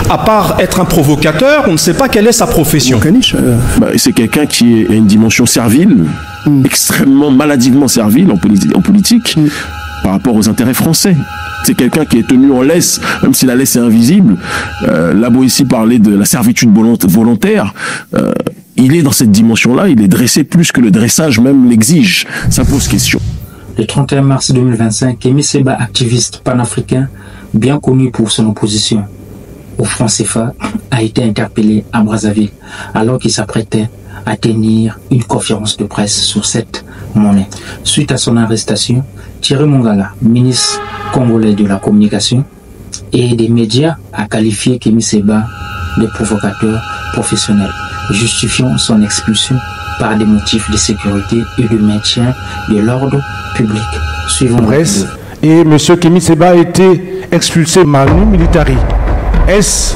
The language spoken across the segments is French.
À part être un provocateur, on ne sait pas quelle est sa profession. C'est quelqu'un qui a une dimension servile, extrêmement maladivement servile en politique, par rapport aux intérêts français. C'est quelqu'un qui est tenu en laisse, même si la laisse est invisible. Là, beau ici parler de la servitude volontaire, il est dans cette dimension-là, il est dressé plus que le dressage même l'exige. Ça pose question. Le 31 mars 2025, Kémy Séba, activiste panafricain, bien connu pour son opposition au franc CFA, a été interpellé à Brazzaville alors qu'il s'apprêtait à tenir une conférence de presse sur cette monnaie. Suite à son arrestation, Thierry Mongala, ministre congolais de la communication et des médias, a qualifié Kémy Séba de provocateur professionnel, justifiant son expulsion par des motifs de sécurité et de maintien de l'ordre public. Suivant presse, et M. Kémy Séba a été expulsé manu militari. Est-ce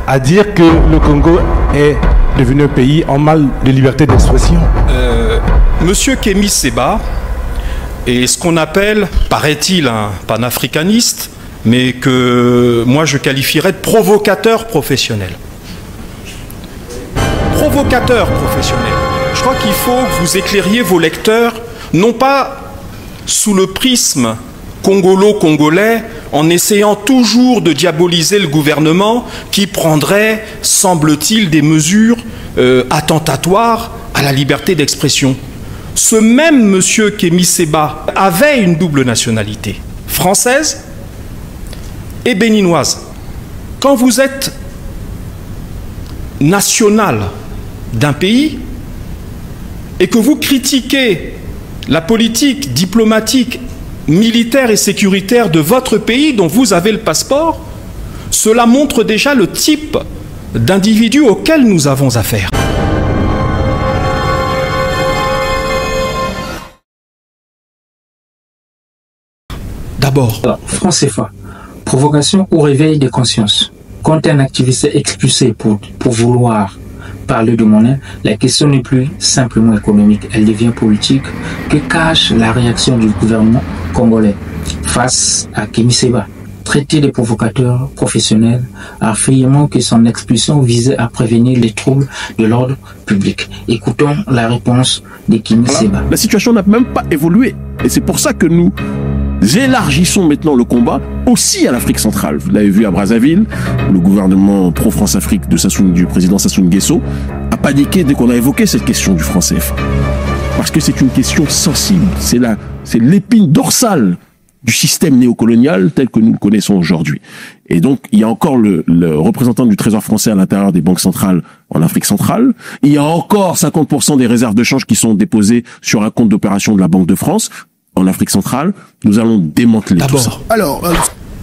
à dire que le Congo est devenu un pays en mal de liberté d'expression? Monsieur Kémy Séba est ce qu'on appelle, paraît-il, un panafricaniste, mais que moi je qualifierais de provocateur professionnel. Provocateur professionnel. Je crois qu'il faut que vous éclairiez vos lecteurs, non pas sous le prisme congolo-congolais, en essayant toujours de diaboliser le gouvernement qui prendrait, semble-t-il, des mesures attentatoires à la liberté d'expression. Ce même monsieur Kémy Séba avait une double nationalité, française et béninoise. Quand vous êtes national d'un pays et que vous critiquez la politique diplomatique, militaire et sécuritaire de votre pays dont vous avez le passeport, cela montre déjà le type d'individu auquel nous avons affaire. D'abord, franc CFA, provocation ou réveil des consciences. Quand un activiste est expulsé pour vouloir parler de monnaie, la question n'est plus simplement économique, elle devient politique. Que cache la réaction du gouvernement congolais face à Kémy Séba, traité de provocateur professionnel, affirmant que son expulsion visait à prévenir les troubles de l'ordre public? Écoutons la réponse de Kémy Séba. La situation n'a même pas évolué et c'est pour ça que nous élargissons maintenant le combat aussi à l'Afrique centrale. Vous l'avez vu à Brazzaville, le gouvernement pro-France-Afrique du président Sassou Nguesso a paniqué dès qu'on a évoqué cette question du franc CFA. Parce que c'est une question sensible, c'est l'épine dorsale du système néocolonial tel que nous le connaissons aujourd'hui. Et donc, il y a encore le représentant du Trésor français à l'intérieur des banques centrales en Afrique centrale. Il y a encore 50% des réserves de change qui sont déposées sur un compte d'opération de la Banque de France en Afrique centrale. Nous allons démanteler tout ça.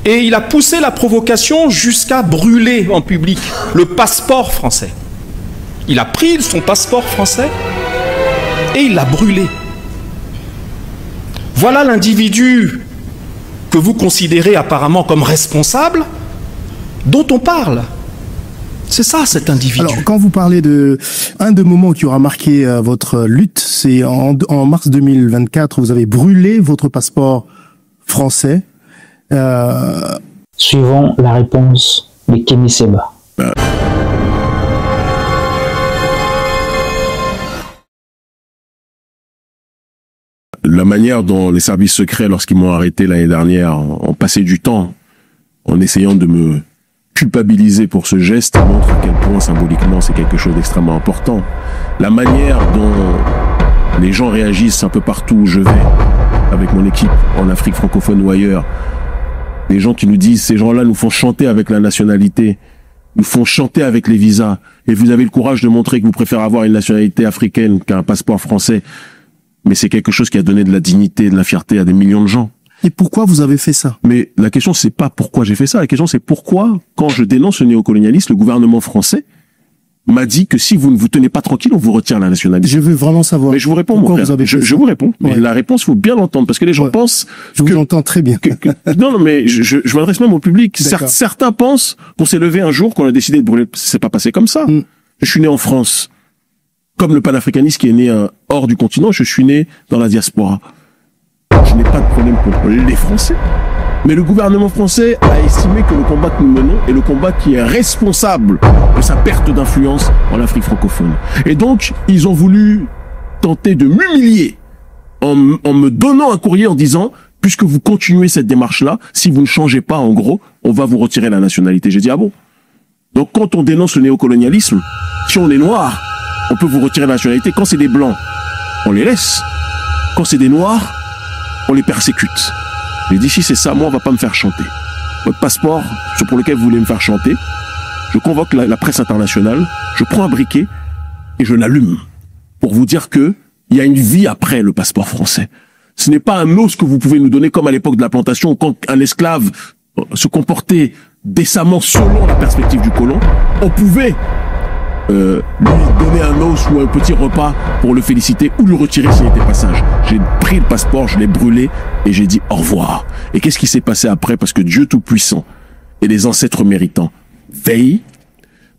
Et il a poussé la provocation jusqu'à brûler en public le passeport français. Il a pris son passeport français et il l'a brûlé. Voilà l'individu que vous considérez apparemment comme responsable, dont on parle. C'est ça, cet individu. Alors, quand vous parlez de un des moments qui aura marqué votre lutte, c'est en mars 2024, vous avez brûlé votre passeport français. Suivons la réponse de Kémy Séba. La manière dont les services secrets, lorsqu'ils m'ont arrêté l'année dernière, ont passé du temps en essayant de me culpabiliser pour ce geste montre à quel point symboliquement c'est quelque chose d'extrêmement important. La manière dont les gens réagissent un peu partout où je vais, avec mon équipe en Afrique francophone ou ailleurs, les gens qui nous disent, ces gens-là nous font chanter avec la nationalité, nous font chanter avec les visas, et vous avez le courage de montrer que vous préférez avoir une nationalité africaine qu'un passeport français, mais c'est quelque chose qui a donné de la dignité, de la fierté à des millions de gens. Et pourquoi vous avez fait ça? Mais la question, c'est pas pourquoi j'ai fait ça. La question, c'est pourquoi, quand je dénonce le néocolonialisme, le gouvernement français m'a dit que si vous ne vous tenez pas tranquille, on vous retire la nationalité. Je veux vraiment savoir. Mais je vous réponds, mon frère. Je vous réponds. Mais la réponse, faut bien l'entendre, parce que les gens pensent. Je vous entends très bien. Non, mais je m'adresse même au public. Certains pensent qu'on s'est levé un jour, qu'on a décidé de brûler. C'est pas passé comme ça. Je suis né en France. Comme le panafricanisme qui est né hors du continent, je suis né dans la diaspora. Je n'ai pas de problème contre les Français. Mais le gouvernement français a estimé que le combat que nous menons est le combat qui est responsable de sa perte d'influence en Afrique francophone. Et donc, ils ont voulu tenter de m'humilier en me donnant un courrier en disant, puisque vous continuez cette démarche-là, si vous ne changez pas, en gros, on va vous retirer la nationalité. J'ai dit, ah bon? Donc, quand on dénonce le néocolonialisme, si on est noir, on peut vous retirer la nationalité. Quand c'est des blancs, on les laisse. Quand c'est des noirs, on les persécute. J'ai dit, si c'est ça, moi, on va pas me faire chanter. Votre passeport, pour lequel vous voulez me faire chanter, je convoque la presse internationale, je prends un briquet et je l'allume pour vous dire que il y a une vie après le passeport français. Ce n'est pas un os que vous pouvez nous donner comme à l'époque de la plantation, quand un esclave se comportait décemment selon la perspective du colon, on pouvait lui donner un os ou un petit repas pour le féliciter ou lui retirer s'il était pas sage. J'ai pris le passeport, je l'ai brûlé et j'ai dit au revoir. Et qu'est-ce qui s'est passé après? Parce que Dieu Tout-Puissant et les ancêtres méritants veillent,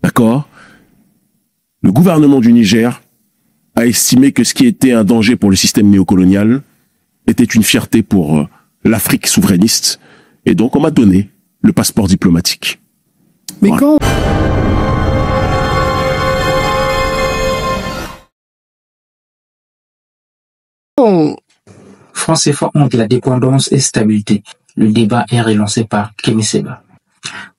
d'accord? Le gouvernement du Niger a estimé que ce qui était un danger pour le système néocolonial était une fierté pour l'Afrique souverainiste. Et donc, on m'a donné le passeport diplomatique. Mais voilà. quand... Franc CFA entre la dépendance et stabilité. Le débat est relancé par Kémy Séba.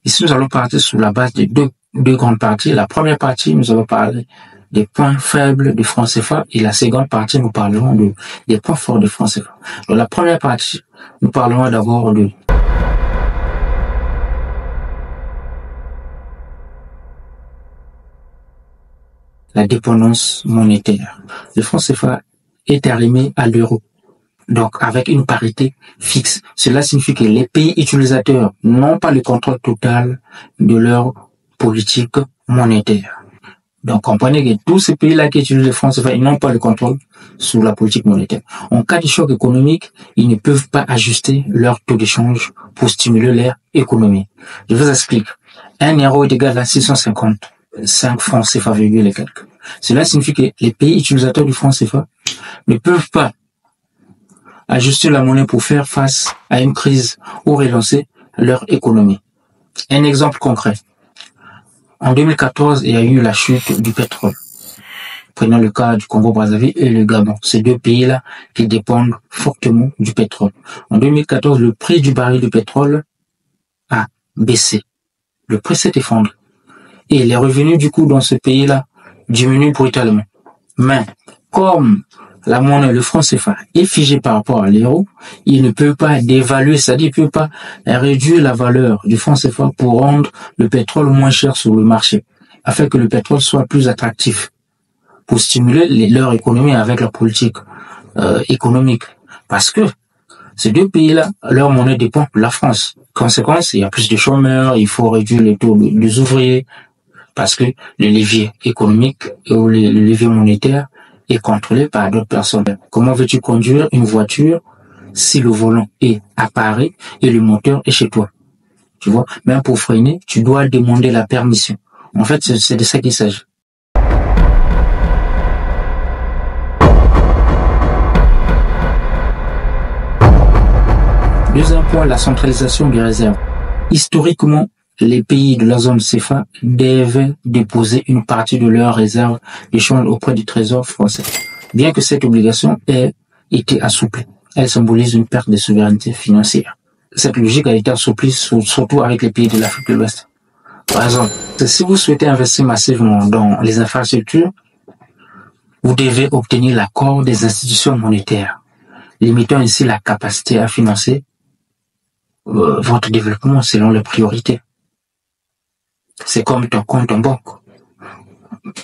Ici, nous allons partir sur la base de deux grandes parties. La première partie, nous allons parler des points faibles du franc CFA et la seconde partie, nous parlerons des points forts du franc CFA. Dans la première partie, nous parlerons d'abord de la dépendance monétaire. Le franc CFA est arrimé à l'euro, donc avec une parité fixe. Cela signifie que les pays utilisateurs n'ont pas le contrôle total de leur politique monétaire. Donc comprenez que tous ces pays-là qui utilisent le franc CFA, ils n'ont pas le contrôle sur la politique monétaire. En cas de choc économique, ils ne peuvent pas ajuster leur taux d'échange pour stimuler leur économie. Je vous explique. 1 euro est égal à 655 francs CFA virgule et quelques. Cela signifie que les pays utilisateurs du franc CFA ne peuvent pas ajuster la monnaie pour faire face à une crise ou relancer leur économie. Un exemple concret. En 2014, il y a eu la chute du pétrole. Prenons le cas du Congo-Brazzaville et le Gabon. Ces deux pays-là qui dépendent fortement du pétrole. En 2014, le prix du baril de pétrole a baissé. Le prix s'est effondré. Et les revenus du coup dans ce pays-là diminuent brutalement. Mais comme la monnaie, le franc CFA, est figé par rapport à l'euro, il ne peut pas dévaluer, c'est-à-dire il ne peut pas réduire la valeur du franc CFA pour rendre le pétrole moins cher sur le marché, afin que le pétrole soit plus attractif, pour stimuler leur économie avec leur politique économique. Parce que ces deux pays-là, leur monnaie dépend de la France. Conséquence, il y a plus de chômeurs, il faut réduire les taux des ouvriers, parce que le levier économique ou le levier monétaire est contrôlé par d'autres personnes. Comment veux-tu conduire une voiture si le volant est à Paris et le moteur est chez toi? Tu vois, même pour freiner, tu dois demander la permission. En fait, c'est de ça qu'il s'agit. Deuxième point, la centralisation des réserves. Historiquement, les pays de la zone CFA devaient déposer une partie de leurs réserves d'échange auprès du Trésor français. Bien que cette obligation ait été assouplie, elle symbolise une perte de souveraineté financière. Cette logique a été assouplie surtout avec les pays de l'Afrique de l'Ouest. Par exemple, si vous souhaitez investir massivement dans les infrastructures, vous devez obtenir l'accord des institutions monétaires, limitant ainsi la capacité à financer votre développement selon les priorités. C'est comme ton compte en banque.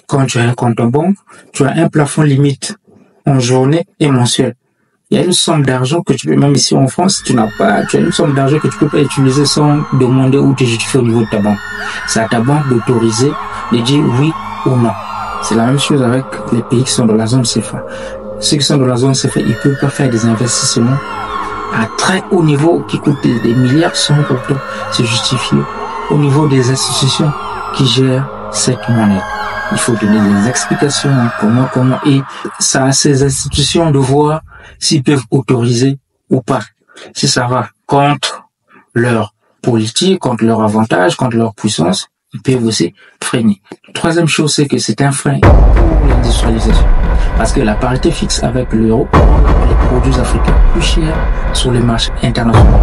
Quand tu as un compte en banque, tu as un plafond limite en journée et mensuel. Il y a une somme d'argent que tu peux, même ici en France, tu as une somme d'argent que tu peux pas utiliser sans demander ou te justifier au niveau de ta banque. C'est à ta banque d'autoriser, de dire oui ou non. C'est la même chose avec les pays qui sont dans la zone CFA. Ceux qui sont dans la zone CFA, ils peuvent pas faire des investissements à très haut niveau qui coûtent des milliards sans pourtant se justifier au niveau des institutions qui gèrent cette monnaie. Il faut donner des explications, comment, et ça à ces institutions de voir s'ils peuvent autoriser ou pas. Si ça va contre leur politique, contre leur avantage, contre leur puissance, ils peuvent aussi freiner. Troisième chose, c'est que c'est un frein pour l'industrialisation. Parce que la parité fixe avec l'euro rend les produits africains plus chers sur les marchés internationaux,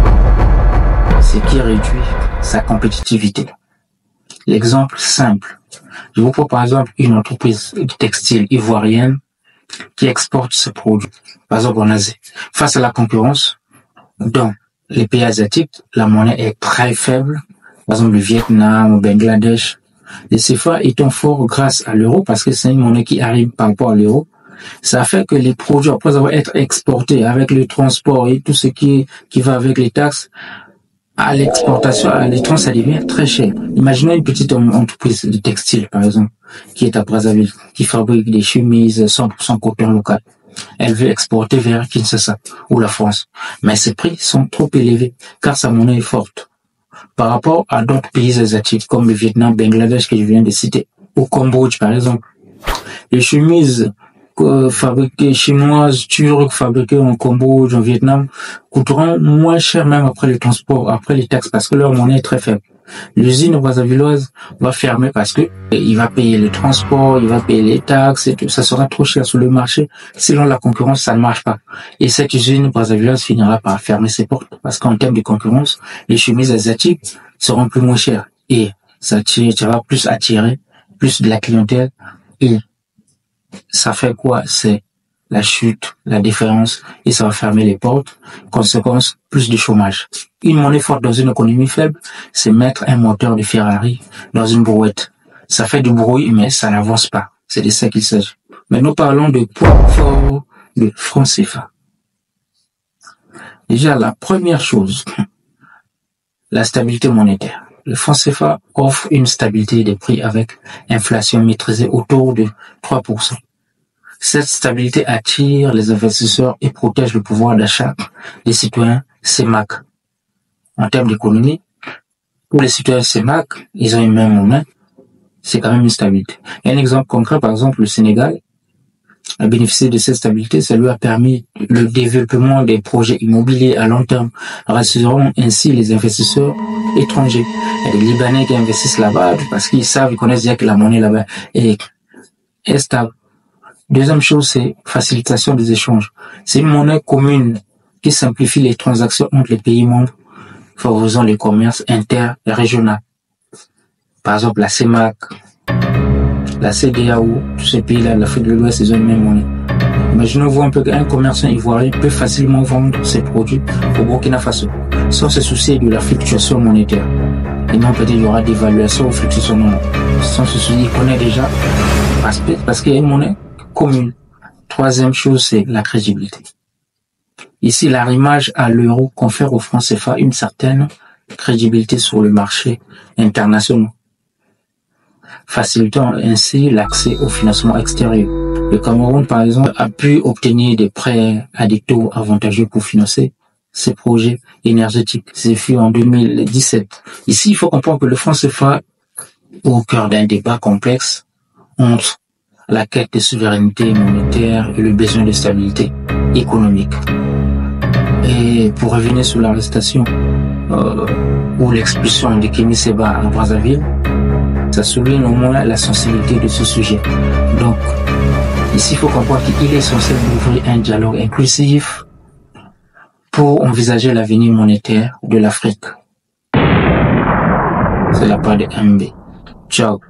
ce qui réduit sa compétitivité. L'exemple simple. Je vous prends par exemple une entreprise textile ivoirienne qui exporte ses produits, par exemple en Asie. Face à la concurrence, dans les pays asiatiques, la monnaie est très faible. Par exemple, le Vietnam, le Bangladesh. Les CFA étant forts grâce à l'euro, parce que c'est une monnaie qui arrive par rapport à l'euro, ça fait que les produits, après avoir été exportés avec le transport et tout ce qui va avec les taxes, à l'exportation, à l'étranger, ça devient très cher. Imaginez une petite entreprise de textile, par exemple, qui est à Brazzaville, qui fabrique des chemises 100% coton local. Elle veut exporter vers Kinshasa ou la France. Mais ses prix sont trop élevés, car sa monnaie est forte. Par rapport à d'autres pays asiatiques, comme le Vietnam, Bangladesh, que je viens de citer, au Cambodge, par exemple. Les chemises fabriquées chinoises, turques, fabriquées en Cambodge, en Vietnam, coûteront moins cher même après le transport, après les taxes, parce que leur monnaie est très faible. L'usine brazzavilloise va fermer parce que il va payer le transport, il va payer les taxes et tout. Ça sera trop cher sur le marché. Selon la concurrence, ça ne marche pas. Et cette usine brazzavilloise finira par fermer ses portes parce qu'en termes de concurrence, les chemises asiatiques seront plus moins chères et ça va plus attirer plus de la clientèle et ça fait quoi? C'est la chute, la différence, et ça va fermer les portes. Conséquence, plus de chômage. Une monnaie forte dans une économie faible, c'est mettre un moteur de Ferrari dans une brouette. Ça fait du bruit, mais ça n'avance pas. C'est de ça qu'il s'agit. Mais nous parlons de poids fort de franc CFA. Déjà, la première chose, la stabilité monétaire. Le franc CFA offre une stabilité des prix avec inflation maîtrisée autour de 3%. Cette stabilité attire les investisseurs et protège le pouvoir d'achat des citoyens CEMAC. En termes d'économie, pour les citoyens CEMAC, ils ont une main en main, c'est quand même une stabilité. Et un exemple concret, par exemple, le Sénégal a bénéficié de cette stabilité, ça lui a permis le développement des projets immobiliers à long terme, rassurant ainsi les investisseurs étrangers. Il y a des Libanais qui investissent là-bas parce qu'ils savent, ils connaissent déjà que la monnaie là-bas est stable. Deuxième chose, c'est facilitation des échanges. C'est une monnaie commune qui simplifie les transactions entre les pays membres, favorisant le commerce interrégional. Par exemple, la CEMAC, la CEDEAO, tous ces pays-là, l'Afrique de l'Ouest, ils ont une même monnaie. Imaginez-vous un peu qu'un commerçant ivoirien peut facilement vendre ses produits au Burkina Faso, sans se soucier de la fluctuation monétaire. Et non, peut-être il y aura des évaluations ou fluctuations, non. Sans se soucier, il connaît déjà, parce qu'il y a une monnaie commune. Troisième chose, c'est la crédibilité. Ici, l'arrimage à l'euro confère au franc CFA une certaine crédibilité sur le marché international, facilitant ainsi l'accès au financement extérieur. Le Cameroun, par exemple, a pu obtenir des prêts à des taux avantageux pour financer ses projets énergétiques. C'est fait en 2017. Ici, il faut comprendre que le franc CFA est au cœur d'un débat complexe entre la quête de souveraineté monétaire et le besoin de stabilité économique. Et pour revenir sur l'arrestation ou l'expulsion de Kémy Séba à Brazzaville, ça souligne au moins la sensibilité de ce sujet. Donc, ici, il faut comprendre qu'il est essentiel d'ouvrir un dialogue inclusif pour envisager l'avenir monétaire de l'Afrique. C'est la part de MB. Ciao.